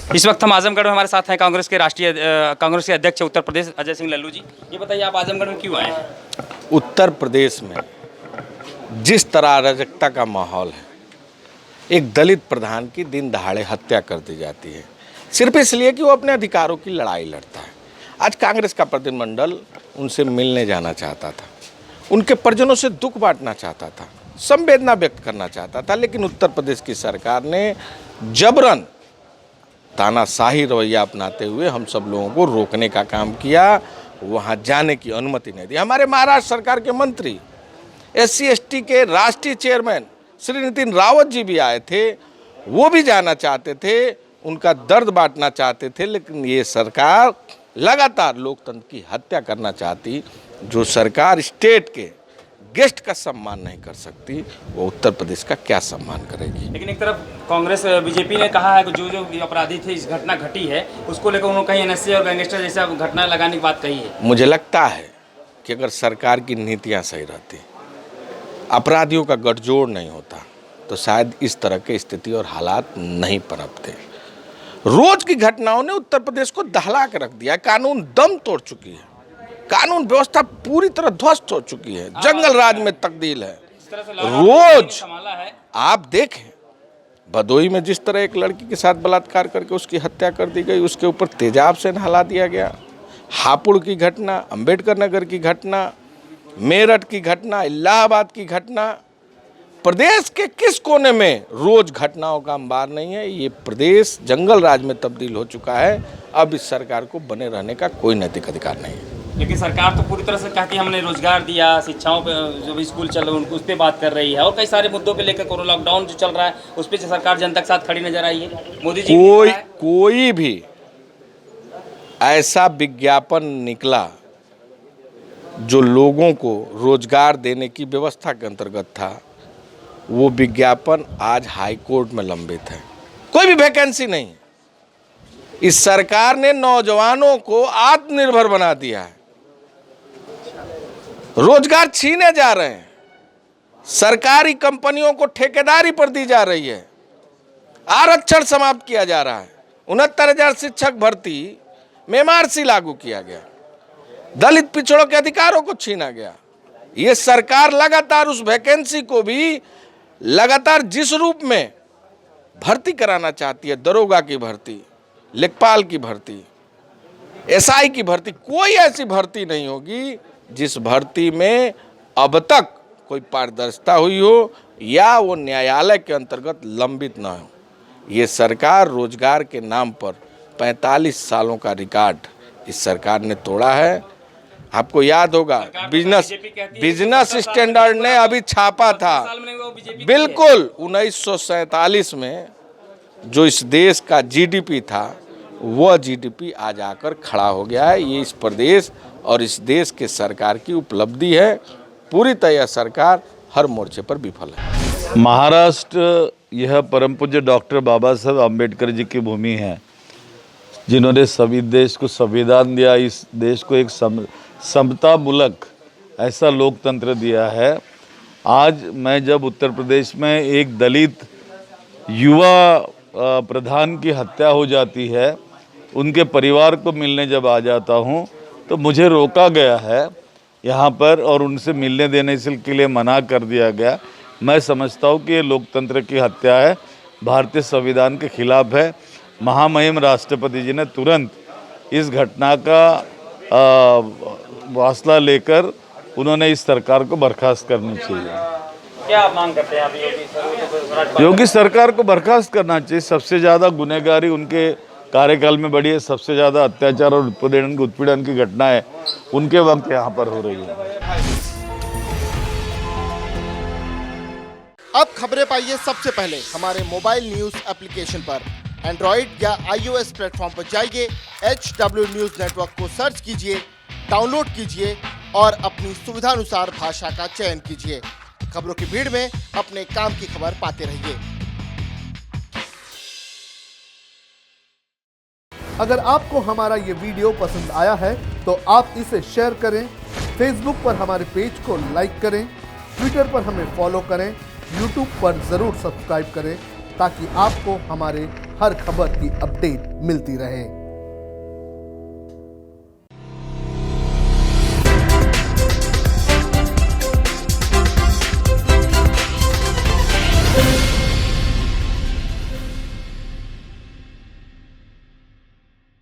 इस वक्त हम आजमगढ़ में, हमारे साथ हैं कांग्रेस के अध्यक्ष उत्तर प्रदेश अजय सिंह लल्लू जी। ये बताइए आप आजमगढ़ में क्यों आए हैं? उत्तर प्रदेश में जिस तरह अराजकता का माहौल है, एक दलित प्रधान की दिन दहाड़े हत्या कर दी जाती है सिर्फ इसलिए कि वो अपने अधिकारों की लड़ाई लड़ता है। आज कांग्रेस का प्रतिनिधिमंडल उनसे मिलने जाना चाहता था, उनके परिजनों से दुख बांटना चाहता था, संवेदना व्यक्त करना चाहता था, लेकिन उत्तर प्रदेश की सरकार ने जबरन तानाशाही रवैया अपनाते हुए हम सब लोगों को रोकने का काम किया, वहाँ जाने की अनुमति नहीं दी। हमारे महाराष्ट्र सरकार के मंत्री, SC/ST के राष्ट्रीय चेयरमैन श्री नितिन रावत जी भी आए थे, वो भी जाना चाहते थे, उनका दर्द बांटना चाहते थे, लेकिन ये सरकार लगातार लोकतंत्र की हत्या करना चाहती। जो सरकार स्टेट के गेस्ट का सम्मान नहीं कर सकती, वो उत्तर प्रदेश का क्या सम्मान करेगी। लेकिन एक तरफ कांग्रेस बीजेपी ने कहा है कि जो अपराधी थे, इस घटना घटी है, उसको लेकर उन्होंने कहीं NSA और गैंगस्टर जैसा घटना लगाने की बात कही है। मुझे लगता है कि अगर सरकार की नीतियाँ सही रहती, अपराधियों का गठजोड़ नहीं होता, तो शायद इस तरह की स्थिति और हालात नहीं पनपते। रोज की घटनाओं ने उत्तर प्रदेश को दहला के रख दिया। कानून दम तोड़ चुकी है, कानून व्यवस्था पूरी तरह ध्वस्त हो चुकी है, जंगल राज में तब्दील है। रोज आप देखें, भदोई में जिस तरह एक लड़की के साथ बलात्कार करके उसकी हत्या कर दी गई, उसके ऊपर तेजाब से नहला दिया गया। हापुड़ की घटना, अंबेडकर नगर की घटना, मेरठ की घटना, इलाहाबाद की घटना, प्रदेश के किस कोने में रोज घटनाओं का अंबार नहीं है। ये प्रदेश जंगल राज में तब्दील हो चुका है। अब इस सरकार को बने रहने का कोई नैतिक अधिकार नहीं है। लेकिन सरकार तो पूरी तरह से कहती है हमने रोजगार दिया, शिक्षाओं पे जो भी स्कूल चल रहे हैं उस पर बात कर रही है, और कई सारे मुद्दों पे लेकर, कोरोना लॉकडाउन जो चल रहा है उस पर सरकार जनता के साथ खड़ी नजर आई है। मोदी जी कोई भी ऐसा विज्ञापन निकला जो लोगों को रोजगार देने की व्यवस्था के अंतर्गत था, वो विज्ञापन आज हाई कोर्ट में लंबित है। कोई भी वैकेंसी नहीं। इस सरकार ने नौजवानों को आत्मनिर्भर बना दिया है, रोजगार छीने जा रहे हैं, सरकारी कंपनियों को ठेकेदारी पर दी जा रही है, आरक्षण समाप्त किया जा रहा है, 69,000 शिक्षक भर्ती में MRC लागू किया गया, दलित पिछड़ों के अधिकारों को छीना गया। ये सरकार लगातार उस वैकेंसी को भी लगातार जिस रूप में भर्ती कराना चाहती है, दरोगा की भर्ती, लेखपाल की भर्ती, SI की भर्ती, कोई ऐसी भर्ती नहीं होगी जिस भर्ती में अब तक कोई पारदर्शिता हुई हो या वो न्यायालय के अंतर्गत लंबित ना हो। ये सरकार रोजगार के नाम पर 45 सालों का रिकॉर्ड इस सरकार ने तोड़ा है। आपको याद होगा बिजनेस स्टैंडर्ड ने अभी छापा था, बिल्कुल 1947 में जो इस देश का GDP था, वह GDP आज आकर खड़ा हो गया है। ये इस प्रदेश और इस देश के सरकार की उपलब्धि है। पूरी तरह सरकार हर मोर्चे पर विफल है। महाराष्ट्र यह परम पूज्य डॉक्टर बाबा साहब अम्बेडकर जी की भूमि है, जिन्होंने सभी देश को संविधान दिया, इस देश को एक समता मूलक ऐसा लोकतंत्र दिया है। आज मैं जब उत्तर प्रदेश में एक दलित युवा प्रधान की हत्या हो जाती है, उनके परिवार को मिलने जब आ जाता हूं, तो मुझे रोका गया है यहाँ पर और उनसे मिलने देने के लिए मना कर दिया गया। मैं समझता हूँ कि ये लोकतंत्र की हत्या है, भारतीय संविधान के खिलाफ है। महामहिम राष्ट्रपति जी ने तुरंत इस घटना का वास्ता लेकर उन्होंने इस सरकार को बर्खास्त करनी चाहिए। क्या आप मांग करते हैं आप? योगी सरकार को बर्खास्त करना चाहिए। सबसे ज़्यादा गुनहगारी उनके कार्यकाल में बढ़ी है, सबसे ज़्यादा अत्याचार और उत्पीड़न की घटनाएं उनके वक्त यहाँ पर हो रही है। अब खबरें पाइए सबसे पहले हमारे मोबाइल न्यूज एप्लीकेशन पर। एंड्रॉइड या iOS प्लेटफॉर्म पर जाइए, HW न्यूज नेटवर्क को सर्च कीजिए, डाउनलोड कीजिए और अपनी सुविधानुसार भाषा का चयन कीजिए। खबरों की भीड़ में अपने काम की खबर पाते रहिए। अगर आपको हमारा ये वीडियो पसंद आया है तो आप इसे शेयर करें, फेसबुक पर हमारे पेज को लाइक करें, ट्विटर पर हमें फॉलो करें, यूट्यूब पर ज़रूर सब्सक्राइब करें ताकि आपको हमारे हर खबर की अपडेट मिलती रहे।